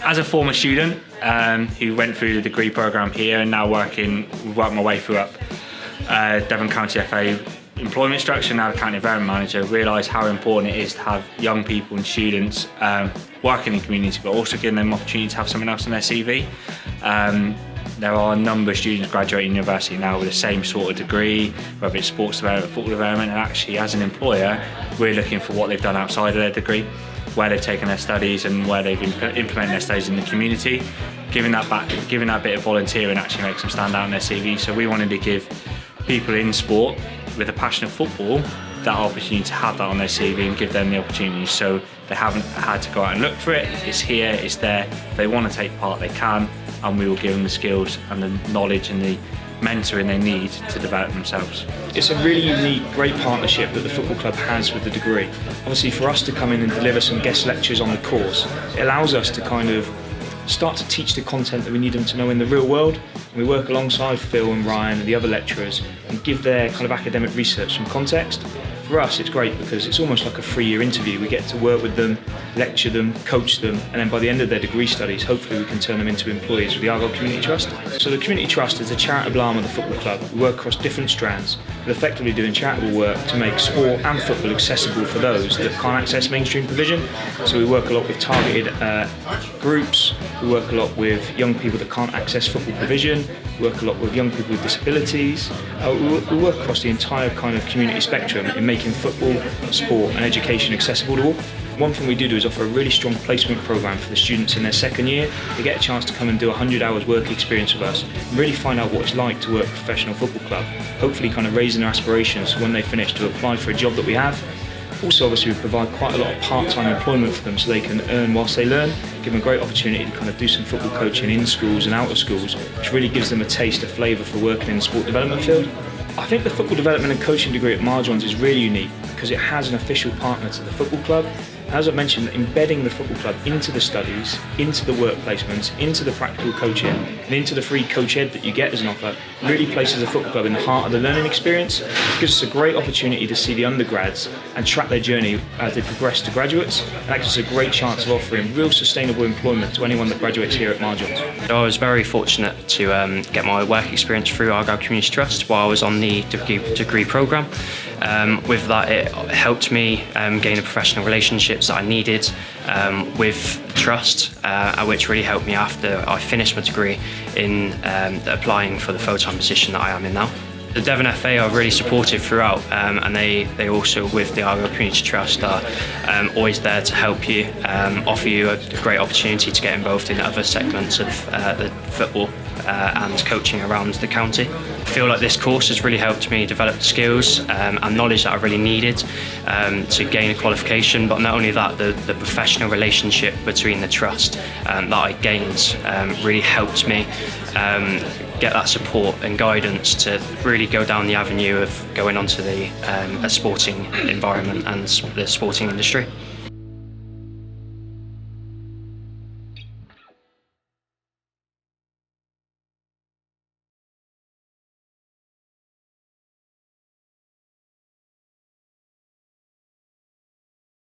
As a former student who went through the degree programme here and now worked my way through up Devon County FA employment structure, now the County Environment Manager, realise how important it is to have young people and students working in the community, but also giving them opportunity to have something else on their CV. There are a number of students graduating university now with the same sort of degree, whether it's sports development, football development, and actually as an employer, we're looking for what they've done outside of their degree, where they've taken their studies and where they've implemented their studies in the community. Giving that back, giving that bit of volunteering actually makes them stand out in their CV. So we wanted to give people in sport with a passion of football that opportunity to have that on their CV and give them the opportunity, so they haven't had to go out and look for it. It's here, it's there. If they want to take part, they can, and we will give them the skills and the knowledge and the mentoring they need to develop themselves. It's a really unique, great partnership that the football club has with the degree. Obviously, for us to come in and deliver some guest lectures on the course, it allows us to kind of start to teach the content that we need them to know in the real world. And we work alongside Phil and Ryan and the other lecturers and give their kind of academic research some context. For us, it's great because it's almost like a 3-year interview. We get to work with them, lecture them, coach them, and then by the end of their degree studies, hopefully we can turn them into employees with the Argyle Community Trust. So the Community Trust is a charitable arm of the football club. We work across different strands, but effectively doing charitable work to make sport and football accessible for those that can't access mainstream provision. So we work a lot with targeted groups, we work a lot with young people that can't access football provision, we work a lot with young people with disabilities. We work across the entire kind of community spectrum in making football, sport and education accessible to all. One thing we do is offer a really strong placement programme for the students in their second year. They get a chance to come and do 100 hours work experience with us and really find out what it's like to work for a professional football club, hopefully kind of raising their aspirations when they finish to apply for a job that we have. Also, obviously, we provide quite a lot of part-time employment for them so they can earn whilst they learn, give them a great opportunity to kind of do some football coaching in schools and out of schools, which really gives them a taste, a flavour for working in the sport development field. I think the football development and coaching degree at Marjons is really unique because it has an official partner to the football club. As I've mentioned, embedding the football club into the studies, into the work placements, into the practical coaching, and into the free coach ed that you get as an offer really places the football club in the heart of the learning experience. It gives us a great opportunity to see the undergrads and track their journey as they progress to graduates, and that gives us a great chance of offering real sustainable employment to anyone that graduates here at Marjons. I was very fortunate to get my work experience through Argyle Community Trust while I was on the degree programme. With that, it helped me gain the professional relationships that I needed with the trust, which really helped me after I finished my degree in applying for the full-time position that I am in now. The Devon FA are really supportive throughout, and they also, with the Argyle Community Trust, are always there to help you, offer you a great opportunity to get involved in other segments of the football and coaching around the county. I feel like this course has really helped me develop the skills and knowledge that I really needed to gain a qualification, but not only that, the professional relationship between the trust that I gained really helped me get that support and guidance to really go down the avenue of going onto the sporting environment and the sporting industry.